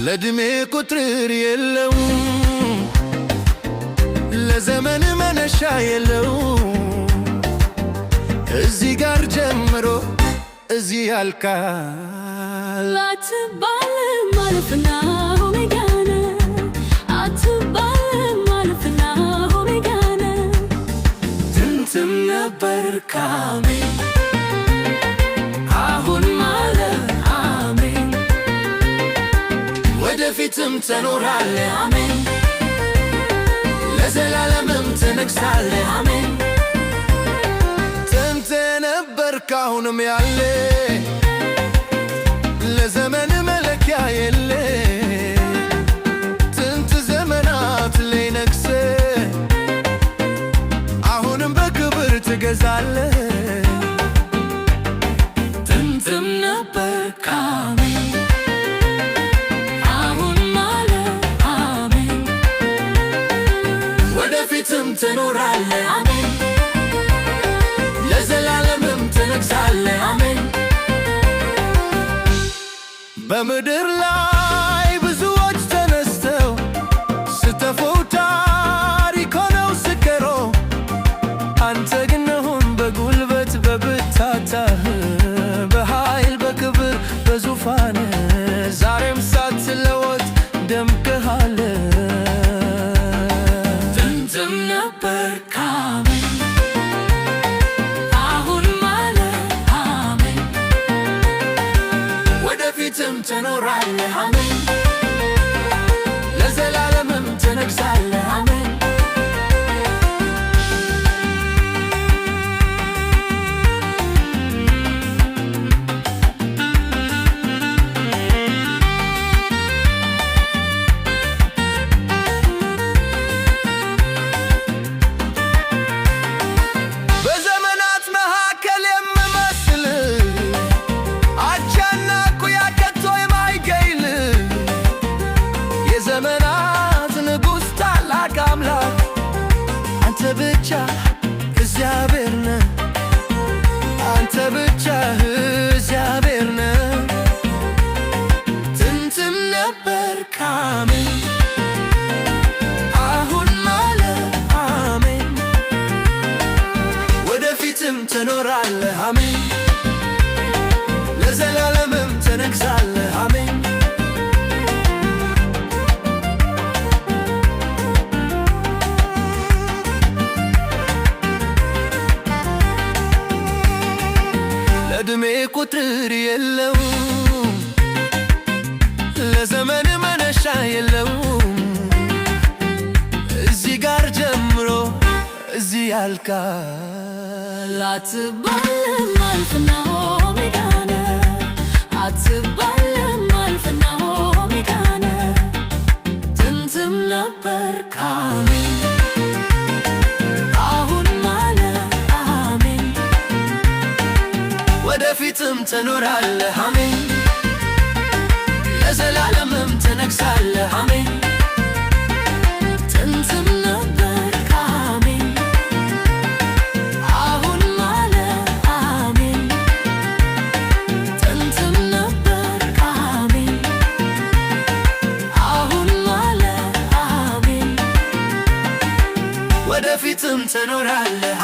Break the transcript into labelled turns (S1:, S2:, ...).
S1: ለዕድሜ ቁጥር የለውም ለዘመን መነሻ የለውም እዚህ ጋር ጀምሮ እዚህ ያልቃል።
S2: አትባልም አልፍና ኦሜጋ ነህ አትባልም አልፍና ኦሜጋ ነህ
S1: ጥንትም ነበርክ አሜን አሁንም አለ አሜን ወደፊትም ትኖራለህ አሜን ለዘላለምም ትነግሣለህ አሜን ጥንት ነበርክ አሁንም ያለ ለዘመን መለኪያ የለ ጥንት ዘመናት ላይ ነግሠህ አሁንም በክብር ትገዛለህ ጥንትም ነበርክ አሜን ወደፊትም ትኖራለህ አሜን ለዘላለምም ትነግሣለህ አሜን በምድር ላይ ብዙዎች ተነስተው ስተፈው ታሪክ ሆነው ስከሮ አንተ ግን አሁን በጉልበት በብርታትህ በኃይል በክብር በዙፋንህ ዛሬም ሳትለወጥ ደምቀሃል ነበርክ አሜን አሁንም አለ አሜን ወደፊትም ትኖራለህ አሜን ለዘላለምም ትነግሣለህ አሜን አንተ ብቻ እግዚአብሔር ነህ አንተ ብቻ እግዚአብሔር ነህ ጥንትም ነበርክ አሜን አሁንም አለ አሜን ወደፊትም ትኖራለህ አሜን ለዘላለምም ትነግሣለህ አሜን ለዕድሜ ቁጥር የለውም ለዘመን መነሻ የለውም እዚህ ጋር ጀምሮ እዚህ ያልቃል።
S2: አትባልም አልፍና ኦሜጋ ነህ አትባልም አልፍና ኦሜጋ ነህ ጥንትም ነበርክ አሜን
S1: ወደፊትም ትኖራለህ አሜን ለዘላለምም ትነግሣለህ አሜን
S2: ጥንትም ነበርክ አሜን አሁንም አለ አሜን ጥንትም ነበርክ አሜን አሁንም አለ አሜን
S1: ወደፊትም ትኖራለህ